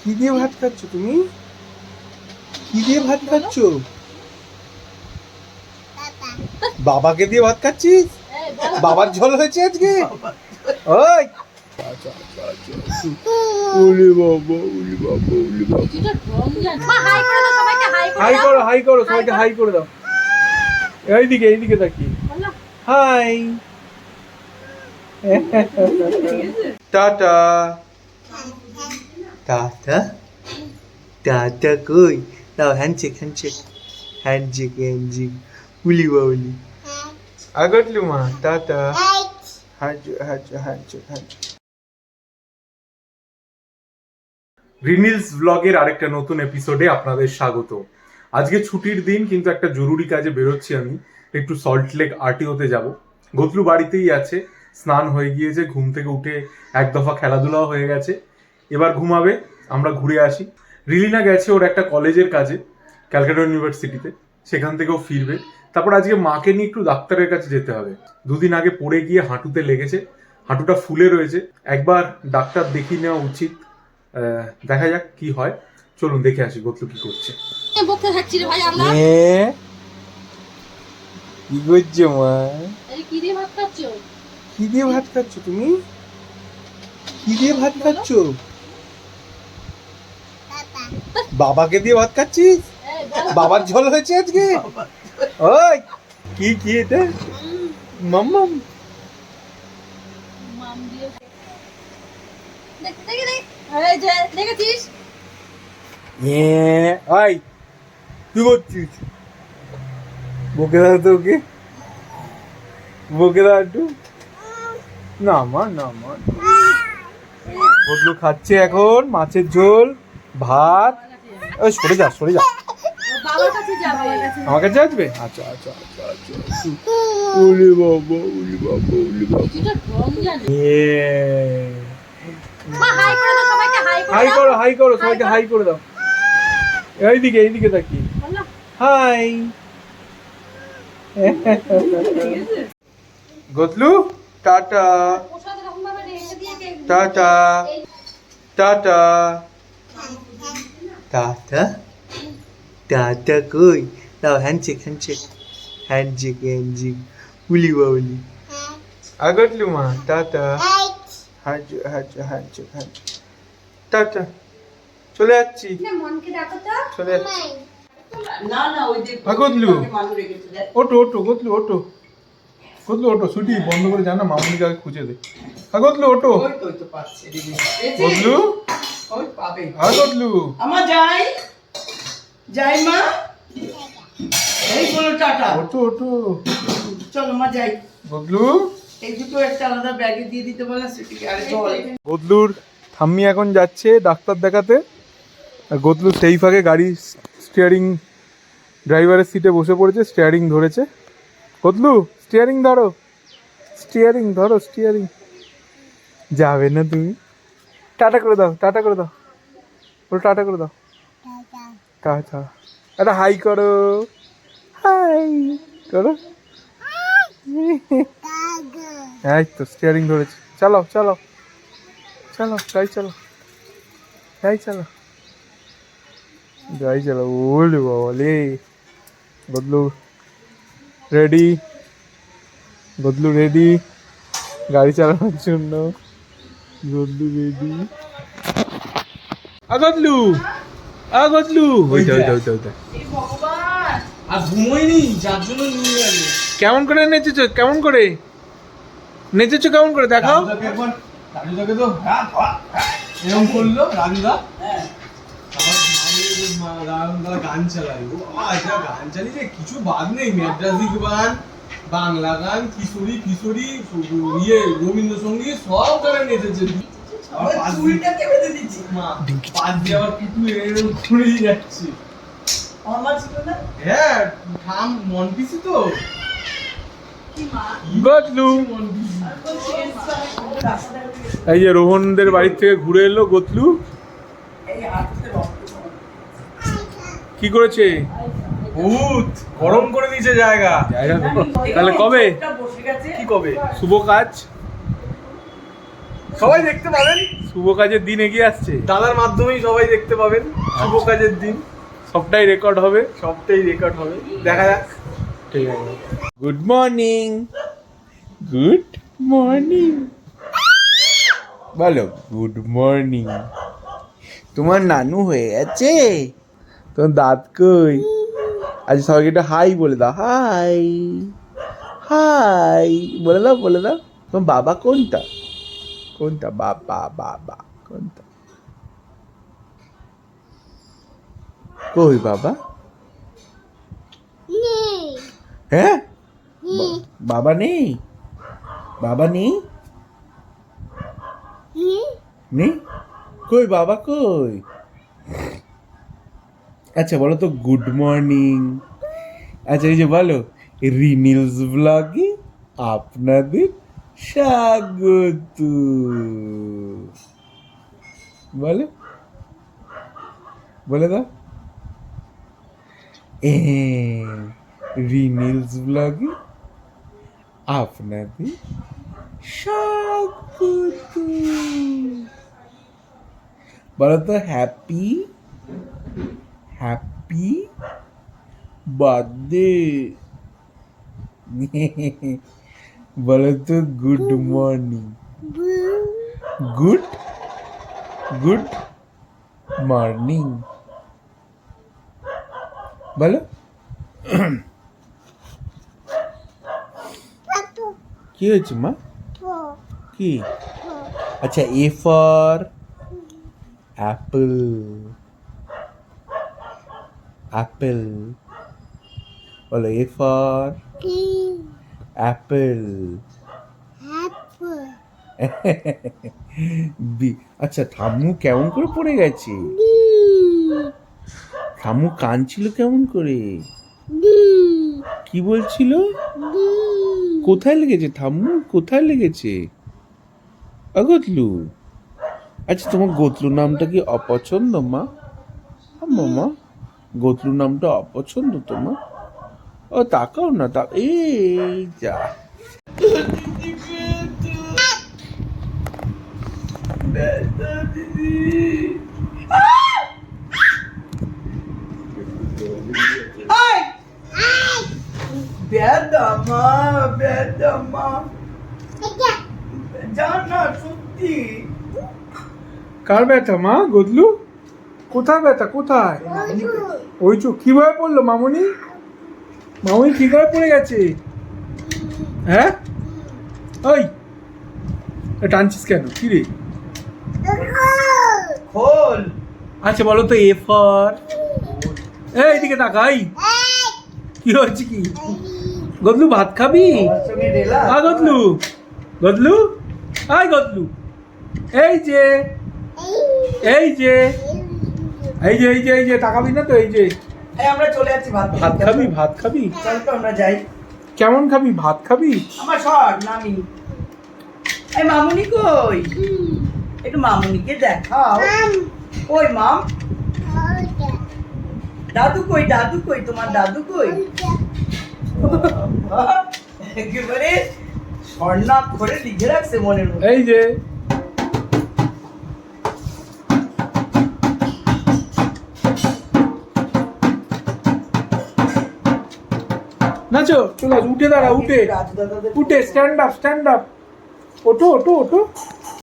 কি দিয়ে ভাত খাচ্ছ তুমি? কি দিয়ে ভাত খাচ্ছ? বাবাকে দিয়ে ভাত খাচ্ছিস? বাবার ঝোল হয়েছে আজকে? ওই ওলে বাবা, ওলে বাবা, ওলে বাবা। হাই করো, হাই করো, সবাইকে হাই করে দাও। এইদিকে, এইদিকে তাকি। হাই। টাটা। টাটা। টাটা কই? দাও হ্যান্ডশেক, হ্যান্ডশেক, হ্যান্ডশেক, হ্যান্ডশেক। উলি বাউলি। আগটলু মা, tata. Handshake, handshake, handshake, handshake. Rinil's ব্লগের আরেকটা নতুন এপিসোডে আপনাদের স্বাগত। আজকে ছুটির দিন, কিন্তু একটা জরুরি কাজে বেরোচ্ছি আমি। একটু সল্টলেক আরটিওতে যাব। গতলু বাড়িতেই আছে, স্নান হয়ে গিয়েছে, ঘুম থেকে উঠে এক দফা খেলাধুলাও হয়ে গেছে, এবার ঘুমাবে, আমরা ঘুরে আসি। রিলিনা গেছে ওর একটা কলেজের কাজে, ক্যালকাটা ইউনিভার্সিটিতে, সেখান থেকেও ফিরবে। তারপর আজকে মাকে নিয়ে একটু ডাক্তারের কাছে যেতে হবে। দুদিন আগে পড়ে গিয়ে হাঁটুতে লেগেছে, হাঁটুটা ফুলে রয়েছে, একবার ডাক্তার দেখিয়ে নেওয়া উচিত। দেখা যাক কি হয়, চলুন দেখে আসি গতলু কি করছে। কি করছো মা? কি দিয়ে ভাত খাচ্ছ? কি দিয়ে ভাত খাচ্ছ তুমি? কি দিয়ে ভাত খাচ্ছ? বাবাকে দিয়ে ভাত খাচ্ছিস? বাবার ঝোল হয়েছে আজকে? ওই কি কি এটা? মাম্মাম। দেখেছিস? ওই কি করছিস? বকে দাও তো ওকে, বকে দাও একটু। না মা, না মা। গতলু খাচ্ছে এখন মাছের ঝোল, ভাত। ওই সরে যা, সরে যা। আমার কাছে আসবে? আচ্ছা আচ্ছা আচ্ছা আচ্ছা। ওলে বাবা, ওলে বাবা, ওলে বাবা। হাই করো, হাই করো, সবাইকে হাই করে দাও। এইদিকে, এইদিকে তাকি। হাই। গতলু tata, tata, tata. Tata. Tata কই? দাও হ্যান্ডশেক, হ্যান্ডশেক, হ্যান্ডশেক, হ্যান্ডশেক। উলি বাউলি। আগটলু মা, tata. Handshake, handshake, handshake, handshake. Tata. চলে যাচ্ছি, চলে যাচ্ছি। গতলু ওটো, ওটো, গতলু ওটো, গতলু ওটো। ছুটি বন্ধ করে জানা মামুনিকে আগে খুঁজে দে। গতলু ওটো, গতলু, গতলু। আমার যাই, যাই মা, এই বলো টাটা। ওটো, ওটো, চলো মা যাই। গতলু। এই দুটো একটা আলাদা ব্যাগে দিয়ে দিতে বলে সেটিকে। আরে জল। গতলুর ঠাম্মি এখন যাচ্ছে ডাক্তার দেখাতে। আর গতলু সেই ফাঁকে গাড়ি স্টিয়ারিং, ড্রাইভারের সিটে বসে পড়েছে, স্টিয়ারিং ধরেছে। গতলু স্টিয়ারিং ধরো, স্টিয়ারিং ধরো, স্টিয়ারিং। যাবে না তুমি? টাটা করে দাও, টাটা করে দাও, বলো টাটা করে দাও। টাটা। একটা হাই করো, হাই করো। এই তো স্টিয়ারিং ধরেছে, চালাও চালাও চালাও, গাড়ি চালাও, গাড়ি চালাও, গাড়ি চালাও। ওলে বাবা লে। গতলু রেডি, গতলু রেডি গাড়ি চালানোর জন্য। গতলু রেডি। আগতলু, আগতলু। ওইটা ওইটা ওইটা ওইটা। আর ঘুমোইনি, যার জন্য নিয়ে গেল। কেমন করে নেচেছো? কেমন করে নেচেছো? কেমন করে দেখাও। রাজুদাকে তো এরকম করলো রাজুদা। হ্যাঁ, গান চালাই, গান চালিয়ে কিছু বাদ নেই। ম্যাড্রাসিক গান, বাংলা গান, কিশোরী কিশোরী, ইয়ে রবীন্দ্রসঙ্গীত সব গানে নেচেছে। চুলটাকে বেঁধে দিচ্ছি। বাদ দিয়ে আবার কিছু এরকম ঘুরেই যাচ্ছে। আমার ছিল না। হ্যাঁ, ঠাম মন পিসি তো। গতলু এই যে রোহনদের বাড়ির থেকে ঘুরে এলো গতলু। এই হাতে রক্ত। কি করেছে? ভূত গরম করে দিয়েছে জায়গা। তাহলে কবে? বসে গেছে। কি কবে? শুভ কাজ সবাই দেখতে পাবেন। শুভ কাজের দিন এগিয়ে আসছে, দাদার মাধ্যমেই সবাই দেখতে পাবেন শুভ কাজের দিন, সবটাই রেকর্ড হবে। সবটাই রেকর্ড হবে, দেখা যাক। ঠিক আছে। গুড মর্নিং, গুড মর্নিং, বলো গুড মর্নিং। তোমার নানু হয়ে গেছে, তোমার দাঁত কই? আজ সবাইকে একটা হাই বলে দাও, হাই হাই বলে দাও, বলে দাও। তোমার বাবা কোনটা, কোনটা বাবা, বাবা কোনটা? কই বাবা? হ্যাঁ, বাবা নেই, বাবা নেই, নেই, কই বাবা কই? আচ্ছা বলো তো গুড মর্নিং। আচ্ছা এই যে বলো, রিনিলস ব্লগে আপনাদের স্বাগত, বলো, বলে দাও। রিনিলস ব্লগে আপনাদের স্বাগত, বলো তো হ্যাপি হ্যাপি বার্থডে। বলো তো good morning, good good morning, বলো। কি হয়েছে মা, কি? আচ্ছা এ ফর অ্যাপল, অ্যাপল, বলো এ ফর অ্যাপল। আচ্ছা ঠাম্মু কেমন করে পড়ে গেছে? ঠাম্মু কাঁদছিল কেমন করে? কি বলছিল? কোথায় লেগেছে ঠাম্মু, কোথায় লেগেছে? গতলু, আচ্ছা তোমার গতলু নামটা কি অপছন্দ মা? মামা গতলু নামটা অপছন্দ তোমার? ও তাকাও না, তা এই যা। বেদামা বেদামা জানা সত্যি। কার ব্যথা মা, গদলু? কোথায় ব্যথা, কোথায়? ওই চোখ কিভাবে পড়লো মামুনি? মামুনি কি করে পড়ে গেছে? হ্যাঁ ওই টানছিস কেন, কি রে? খোল। আচ্ছা বলো তো এ ফর, এইদিকে তাকাই, কি হচ্ছে কি? গদলু ভাত খাবি? আমার সঙ্গে রেলা। গদলু, গদলু, আয় গদলু, এই যে এই যে এই যে এই যে এই যে তাকাবি না তো, এই যে এই আমরা চলে যাচ্ছি ভাত খেতে। ভাত খাবি, ভাত খাবি? চল তো আমরা যাই। কেমন খাবি, ভাত খাবি? আমার শর্ট নামি। এই মামুনি কই? একটু মামুনিকে দেখাও। কই মাম? দাদু কই, দাদু কই, তোমার দাদু কই? একেবারে স্বর্ণাক করে লিখে রাখছে মনের মধ্যে। এই যে নাচো, চলে আস, উঠে দাঁড়া, উঠে রাজু দাদাদের উঠে, স্ট্যান্ড আপ, স্ট্যান্ড আপ, ওঠো ওঠো ওঠো।